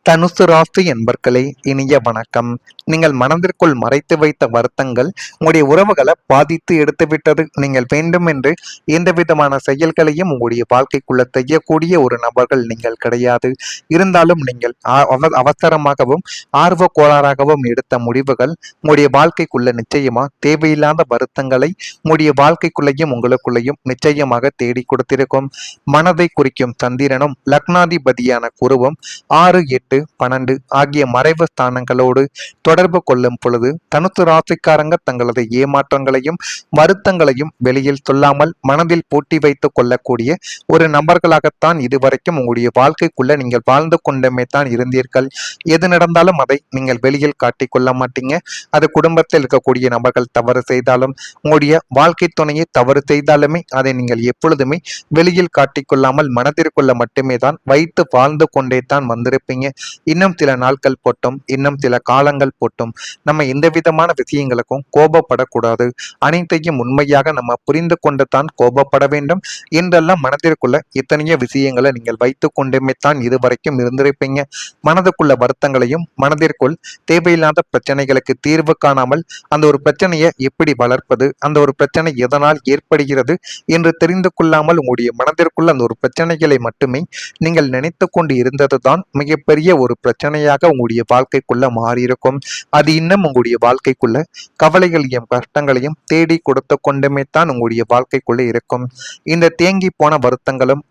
தனுசு ராசி என்பர்களே, இனிய வணக்கம். நீங்கள் மனதிற்குள் மறைத்து வைத்த வருத்தங்கள் உங்களுடைய உறவுகளை பாதித்து எடுத்துவிட்டது. நீங்கள் வேண்டும் என்று எந்த விதமான செயல்களையும் உங்களுடைய வாழ்க்கைக்குள்ள செய்யக்கூடிய ஒரு நபர்கள் நீங்கள் கிடையாது. இருந்தாலும் நீங்கள் அவசரமாகவும் ஆர்வ கோளாறாகவும் எடுத்த முடிவுகள் உங்களுடைய வாழ்க்கைக்குள்ள நிச்சயமா தேவையில்லாத வருத்தங்களை உங்களுடைய வாழ்க்கைக்குள்ளேயும் உங்களுக்குள்ளேயும் நிச்சயமாக தேடி கொடுத்திருக்கும். மனதை குறிக்கும் சந்திரனும் லக்னாதிபதியான குருவும் 6, 8, 12 ஆகிய மறைவு ஸ்தானங்களோடு தொடர்பு கொள்ளும் பொழுது தனுசு ராசிக்காரங்க தங்களது ஏமாற்றங்களையும் வருத்தங்களையும் வெளியில் சொல்லாமல் மனதில் பூட்டி வைத்துக் கொள்ளக்கூடிய ஒரு நபர்களாகத்தான் இதுவரைக்கும் உங்களுடைய வாழ்க்கைக்குள்ள நீங்கள் வாழ்ந்து கொண்டமே தான் இருந்தீர்கள். எது நடந்தாலும் அதை நீங்கள் வெளியில் காட்டிக் கொள்ள மாட்டீங்க. அது குடும்பத்தில் இருக்கக்கூடிய நபர்கள் தவறு செய்தாலும் உங்களுடைய வாழ்க்கை துணையை தவறு செய்தாலுமே அதை நீங்கள் எப்பொழுதுமே வெளியில் காட்டிக்கொள்ளாமல் மனதிற்குள்ள மட்டுமே தான் வைத்து வாழ்ந்து கொண்டே தான் வந்திருப்பீங்க. இன்னும் சில நாட்கள் போட்டும் இன்னும் சில காலங்கள் போட்டும் நம்ம எந்த விதமான விஷயங்களுக்கும் கோபப்படக்கூடாது. அனைத்தையும் உண்மையாக நம்ம புரிந்து கொண்டு தான் கோபப்பட வேண்டும் என்றெல்லாம் மனதிற்குள்ள இத்தனைய விஷயங்களை நீங்கள் வைத்து கொண்டுமே தான் இதுவரைக்கும் இருந்திருப்பீங்க. மனதுக்குள்ள வருத்தங்களையும் மனதிற்குள் தேவையில்லாத பிரச்சனைகளுக்கு தீர்வு காணாமல் அந்த ஒரு பிரச்சனையை எப்படி வளர்ப்பது, அந்த ஒரு பிரச்சனை எதனால் ஏற்படுகிறது என்று தெரிந்து கொள்ளாமல் உங்களுடைய மனதிற்குள்ள அந்த ஒரு பிரச்சனைகளை மட்டுமே நீங்கள் நினைத்து கொண்டு இருந்தது தான் மிகப்பெரிய ஒரு பிரச்சனையாக உங்களுடைய வாழ்க்கைக்குள்ள மாறியிருக்கும். அது இன்னும் உங்களுடைய வாழ்க்கைக்குள்ள கவலைகளையும் கஷ்டங்களையும் தேடி கொடுத்து கொண்டுமே தான் உங்களுடைய வாழ்க்கைக்குள்ள இருக்கும். இந்த தேங்கி போன வருத்தங்களும்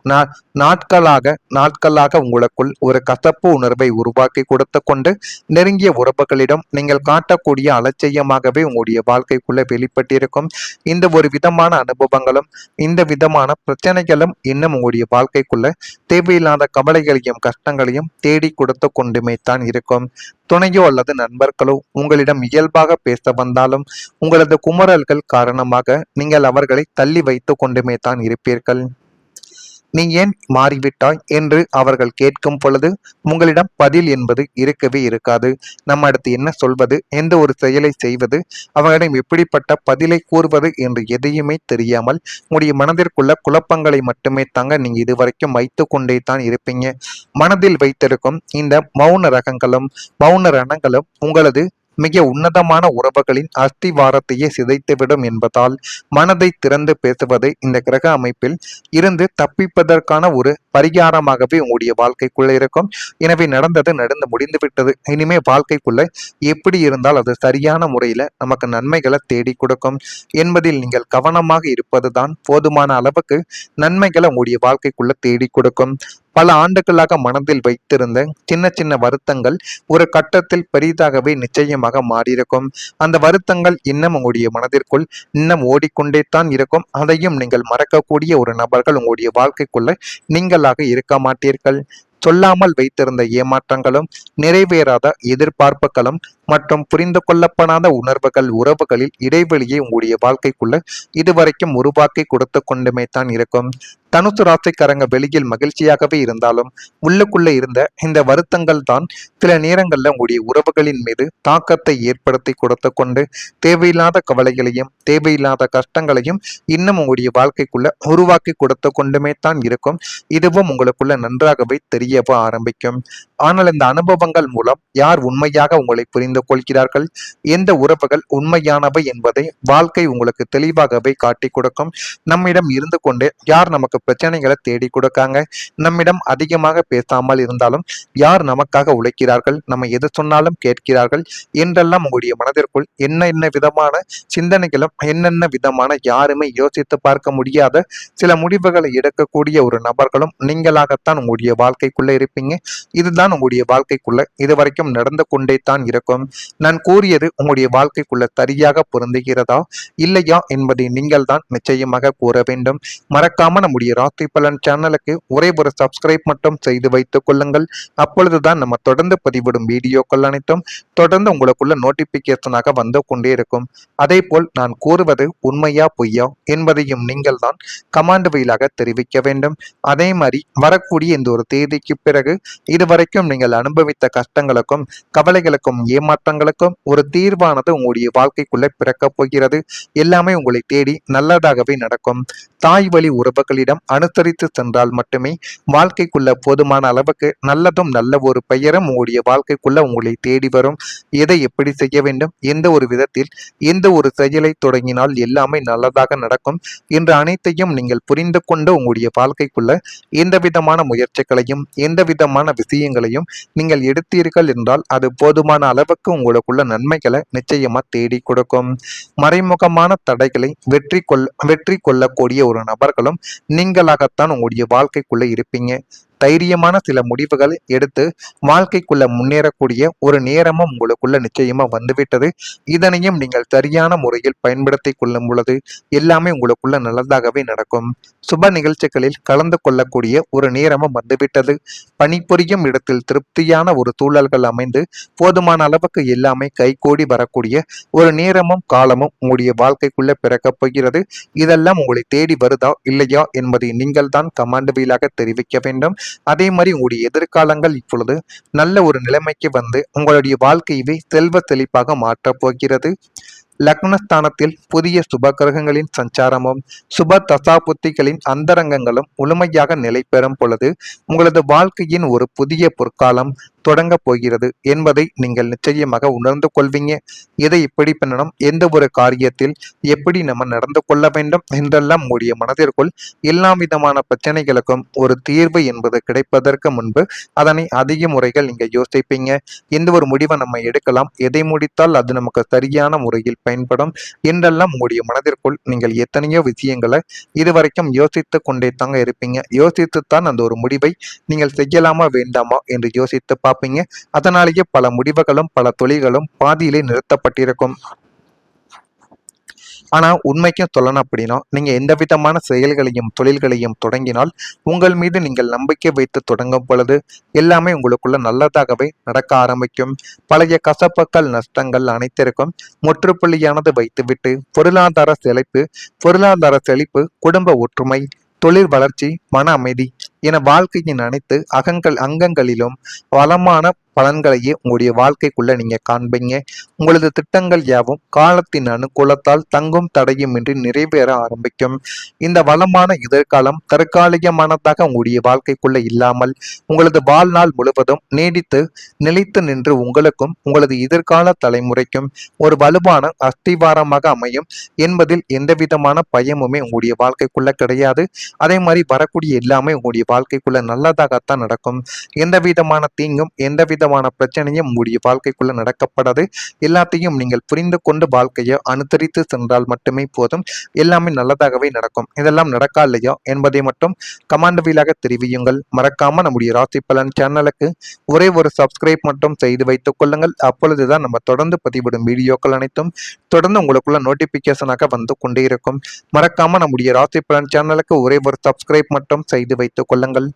நாட்களாக உங்களுக்குள் ஒரு கசப்பு உணர்வை உருவாக்கி கொடுத்து கொண்டு நெருங்கிய உறவுகளிடம் நீங்கள் காட்டக்கூடிய அலட்சியமாகவே உங்களுடைய வாழ்க்கைக்குள்ள வெளிப்பட்டிருக்கும். இந்த ஒரு விதமான அனுபவங்களும் இந்த விதமான பிரச்சனைகளும் இன்னும் உங்களுடைய வாழ்க்கைக்குள்ள தேவையில்லாத கவலைகளையும் கஷ்டங்களையும் தேடி கொடுத்து கொண்டுமே தான் இருக்கும். துணையோ அல்லது நண்பர்களோ உங்களிடம் இயல்பாக பேச வந்தாலும் உங்களது குமரல்கள் காரணமாக நீங்கள் அவர்களை தள்ளி வைத்து கொண்டுமே தான் இருப்பீர்கள். நீ ஏன் மாறிவிட்டாய் என்று அவர்கள் கேட்கும் பொழுது உங்களிடம் பதில் என்பது இருக்கவே இருக்காது. நம்ம அடுத்து என்ன சொல்வது, எந்த ஒரு செயலை செய்வது, அவர்களிடம் எப்படிப்பட்ட பதிலை கூறுவது என்று எதையுமே தெரியாமல் உங்களுடைய மனதிற்குள்ள குழப்பங்களை மட்டுமே தாங்க நீங்க இதுவரைக்கும் வைத்து கொண்டே தான் இருப்பீங்க. மனதில் வைத்திருக்கும் இந்த மௌன ரகங்களும் மௌன ரணங்களும் உங்களது மிக உன்னதமான உறவுகளின் அஸ்திவாரத்தையே சிதைத்துவிடும் என்பதால் மனதை திறந்து பேசுவது இந்த கிரக அமைப்பில் இருந்து தப்பிப்பதற்கான ஒரு பரிகாரமாகவே உங்களுடைய வாழ்க்கைக்குள்ள இருக்கும். எனவே நடந்தது நடந்து முடிந்து விட்டது. இனிமே வாழ்க்கைக்குள்ள எப்படி இருந்தால் அது சரியான முறையில நமக்கு நன்மைகளை தேடி கொடுக்கும் என்பதில் நீங்கள் கவனமாக இருப்பதுதான் போதுமான அளவுக்கு நன்மைகளை உங்களுடைய வாழ்க்கைக்குள்ள தேடி கொடுக்கும். பல ஆண்டுகளாக மனதில் வைத்திருந்த சின்ன சின்ன வருத்தங்கள் ஒரு கட்டத்தில் பெரிதாகவே நிச்சயமாக மாறியிருக்கும். அந்த வருத்தங்கள் இன்னும் உங்களுடைய மனதிற்குள் இன்னும் ஓடிக்கொண்டே தான் இருக்கும். அதையும் நீங்கள் மறக்கக்கூடிய ஒரு நபர்கள் உங்களுடைய வாழ்க்கைக்குள்ள நீங்களாக இருக்க மாட்டீர்கள். சொல்லாமல் வைத்திருந்த ஏமாற்றங்களும் நிறைவேறாத எதிர்பார்ப்புகளும் மற்றும் புரிந்து கொள்ளப்படாத உணர்வுகள் உறவுகளில் இடைவெளியை உங்களுடைய வாழ்க்கைக்குள்ள இதுவரைக்கும் உருவாக்கி கொடுத்து கொண்டுமே தான் இருக்கும். தனுசு ராசிக்காரங்க வெளியில் மகிழ்ச்சியாகவே இருந்தாலும் உள்ளுக்குள்ள இருந்த இந்த வருத்தங்கள் தான் சில நேரங்கள்ல உங்களுடைய உறவுகளின் மீது தாக்கத்தை ஏற்படுத்தி கொடுத்து கொண்டு தேவையில்லாத கவலைகளையும் தேவையில்லாத கஷ்டங்களையும் இன்னும் உங்களுடைய வாழ்க்கைக்குள்ள உருவாக்கி கொடுத்து கொண்டுமே தான் இருக்கும். இதுவும் உங்களுக்குள்ள நன்றாகவே தெரியவ ஆரம்பிக்கும். ஆனால் இந்த அனுபவங்கள் மூலம் யார் உண்மையாக உங்களை புரிந்து கொள்கிறார்கள், எந்த உறவுகள் உண்மையானவை என்பதை வாழ்க்கை உங்களுக்கு தெளிவாகவே காட்டி கொடுக்கும். நம்மிடம் இருந்து கொண்டு யார் நமக்கு பிரச்சனைகளை தேடி கொடுக்காங்க, நம்மிடம் அதிகமாக பேசாமல் இருந்தாலும் யார் நமக்காக உழைக்கிறார்கள், நம்ம எது சொன்னாலும் கேட்கிறார்கள் என்றெல்லாம் உங்களுடைய மனதிற்குள் என்ன விதமான சிந்தனைகளும் என்னென்ன விதமான யாருமே யோசித்து பார்க்க முடியாத சில முடிவுகளை எடுக்கக்கூடிய ஒரு நபர்களும் நீங்களாகத்தான் உங்களுடைய வாழ்க்கைக்குள்ள இருப்பீங்க. இதுதான் உங்களுடைய வாழ்க்கைக்குள்ள இதுவரைக்கும் நடந்து கொண்டே தான் இருக்கும். நான் கூறியது உங்களுடைய வாழ்க்கைக்குள்ள சரியாக பொருந்துகிறதா இல்லையா என்பதை நீங்கள் தான் நிச்சயமாக கூற வேண்டும். மறக்காம நம்முடைய ராசி பலன் சேனலுக்கு ஒரே ஒரு சப்ஸ்கிரைப் மட்டும் செய்து வைத்துக் கொள்ளுங்கள். அப்பொழுதுதான் நம்ம தொடர்ந்து பதிவிடும் வீடியோக்கள் அனைத்தும் தொடர்ந்து உங்களுக்குள்ள நோட்டிபிகேஷனாக வந்து கொண்டே இருக்கும். அதே போல் நான் கூறுவது உண்மையா பொய்யா என்பதையும் நீங்கள் தான் கமாண்ட் வழியாக தெரிவிக்க வேண்டும். அதே மாதிரி வரக்கூடிய இந்த ஒரு தேதிக்கு பிறகு இதுவரைக்கும் நீங்கள் அனுபவித்த கஷ்டங்களுக்கும் கவலைகளுக்கும் ஏமாற்றங்களுக்கும் ஒரு தீர்வானது உங்களுடைய வாழ்க்கைக்குள்ள பிறக்கப் போகிறது. எல்லாமே உங்களை தேடி நல்லதாகவே நடக்கும். தாய் வழி உறவுகளிடம் அனுசரித்து சென்றால் மட்டுமே வாழ்க்கைக்குள்ள போதுமான அளவுக்கு நல்லதும் நல்ல ஒரு பெயரும் உங்களுடைய வாழ்க்கைக்குள்ள உங்களை தேடி வரும். எதை எப்படி செய்ய வேண்டும், எந்த ஒரு விதத்தில் எந்த ஒரு செயலை தொடங்கினால் எல்லாமே நல்லதாக நடக்கும் என்ற அனைத்தையும் நீங்கள் புரிந்து கொண்டு உங்களுடைய வாழ்க்கைக்குள்ள எந்த விதமான முயற்சிகளையும் எந்த விதமான விஷயங்களையும் நீங்கள் எடுத்தீர்கள் என்றால் அது போதுமான அளவுக்கு உங்களுக்குள்ள நன்மைகளை நிச்சயமா தேடி கொடுக்கும். மறைமுகமான தடைகளை வெற்றி கொள்ளக்கூடிய ஒரு நபர்களும் நீங்களாகத்தான் உங்களுடைய வாழ்க்கைக்குள்ள இருப்பீங்க. தைரியமான சில முடிவுகளை எடுத்து வாழ்க்கைக்குள்ள முன்னேறக்கூடிய ஒரு நேரமும் உங்களுக்குள்ள நிச்சயமா வந்துவிட்டது. இதனையும் நீங்கள் சரியான முறையில் பயன்படுத்தி கொள்ளும் பொழுது எல்லாமே உங்களுக்குள்ள நல்லதாகவே நடக்கும். சுப நிகழ்ச்சிகளில் கலந்து கொள்ளக்கூடிய ஒரு நேரமும் வந்துவிட்டது. பணிபுரியும் இடத்தில் திருப்தியான ஒரு சூழல்கள் அமைந்து போதுமான அளவுக்கு எல்லாமே கைகூடி வரக்கூடிய ஒரு நேரமும் காலமும் உங்களுடைய வாழ்க்கைக்குள்ள பிறக்கப் போகிறது. இதெல்லாம் உங்களை தேடி வருதா இல்லையா என்பதை நீங்கள் தான் கமாண்ட் வீலாக தெரிவிக்க வேண்டும். அதே மாதிரி உங்களுடைய எதிர்காலங்கள் இப்பொழுது நல்ல ஒரு நிலைமைக்கு வந்து உங்களுடைய வாழ்க்கையவே செல்வ செழிப்பாக மாற்றப் போகிறது. லக்னஸ்தானத்தில் புதிய சுப கிரகங்களின் சஞ்சாரமும் சுப தசாபுத்திகளின் அந்தரங்கங்களும் முழுமையாக நிலை பெறும் பொழுது உங்களது வாழ்க்கையின் ஒரு புதிய பொற்காலம் தொடங்க போகிறது என்பதை நீங்கள் நிச்சயமாக உணர்ந்து கொள்வீங்க. இதை எப்படி பண்ணணும், எந்த ஒரு காரியத்தில் எப்படி நம்ம நடந்து கொள்ள வேண்டும் என்றெல்லாம் உங்களுடைய மனதிற்குள் எல்லா விதமான பிரச்சனைகளுக்கும் ஒரு தீர்வு என்பது கிடைப்பதற்கு முன்பு அதனை அதிக முறைகள் நீங்க யோசிப்பீங்க. எந்த ஒரு முடிவை நம்ம எடுக்கலாம், எதை முடித்தால் அது நமக்கு சரியான முறையில் பயன்படும் என்றெல்லாம் உங்களுடைய மனதிற்குள் நீங்கள் எத்தனையோ விஷயங்களை இதுவரைக்கும் யோசித்து கொண்டே தாங்க இருப்பீங்க. யோசித்துத்தான் அந்த ஒரு முடிவை நீங்கள் செய்யலாமா வேண்டாமா என்று யோசித்து பார்ப்பீங்க. அதனாலேயே பல முடிவுகளும் பல தொழில்களும் பாதியிலே நிறுத்தப்பட்டிருக்கும். ஆனா உண்மைக்கும் சொல்லணும் அப்படின்னா நீங்க எந்த விதமான செயல்களையும் தொழில்களையும் தொடங்கினால் உங்கள் மீது நீங்கள் நம்பிக்கை வைத்து தொடங்கும் பொழுது எல்லாமே உங்களுக்குள்ள நல்லதாகவே நடக்க ஆரம்பிக்கும். பழைய கசப்புக்கள் நஷ்டங்கள் அனைத்திற்கும் முற்றுப்புள்ளியானது வைத்துவிட்டு பொருளாதார செழிப்பு குடும்ப ஒற்றுமை தொழில் வளர்ச்சி மன அமைதி என வாழ்க்கையின் அனைத்து அங்கங்களிலும் வளமான பலன்களையே உங்களுடைய வாழ்க்கைக்குள்ள நீங்க காண்பீங்க. உங்களது திட்டங்கள் யாவும் காலத்தின் அனுகூலத்தால் தங்கும் தடையுமின்றி நிறைவேற ஆரம்பிக்கும். இந்த வளமான எதிர்காலம் தற்காலிகமானதாக உங்களுடைய வாழ்க்கைக்குள்ள இல்லாமல் உங்களது வாழ்நாள் முழுவதும் நிலைத்து நின்று உங்களுக்கும் உங்களது எதிர்கால தலைமுறைக்கும் ஒரு வலுவான அஸ்திவாரமாக அமையும் என்பதில் எந்த விதமான பயமுமே உங்களுடைய வாழ்க்கைக்குள்ள கிடையாது. அதே மாதிரி வரக்கூடிய எல்லாமே உங்களுடைய வாழ்க்கைக்குள்ள நல்லதாகத்தான் நடக்கும். எந்த விதமான தீங்கும் எந்த விதமான பிரச்சனையும் உங்களுடைய வாழ்க்கைக்குள்ள நடக்கப்படாது. எல்லாத்தையும் நீங்கள் புரிந்து கொண்டு வாழ்க்கையை அனுசரித்து சென்றால் மட்டுமே போதும். எல்லாமே நல்லதாகவே நடக்கும். இதெல்லாம் நடக்கா இல்லையா என்பதை மட்டும் கமாண்ட் வீலாக தெரிவியுங்கள். மறக்காம நம்முடைய ராசி பலன் சேனலுக்கு ஒரே ஒரு சப்ஸ்கிரைப் மட்டும் செய்து வைத்துக் கொள்ளுங்கள். அப்பொழுதுதான் நம்ம தொடர்ந்து பதிவிடும் வீடியோக்கள் அனைத்தும் தொடர்ந்து உங்களுக்குள்ள நோட்டிபிகேஷனாக வந்து கொண்டே இருக்கும். மறக்காம நம்முடைய ராசி பலன் சேனலுக்கு ஒரே ஒரு சப்ஸ்கிரைப் மட்டும் செய்து வைத்துக் கொள்ளுங்கள்.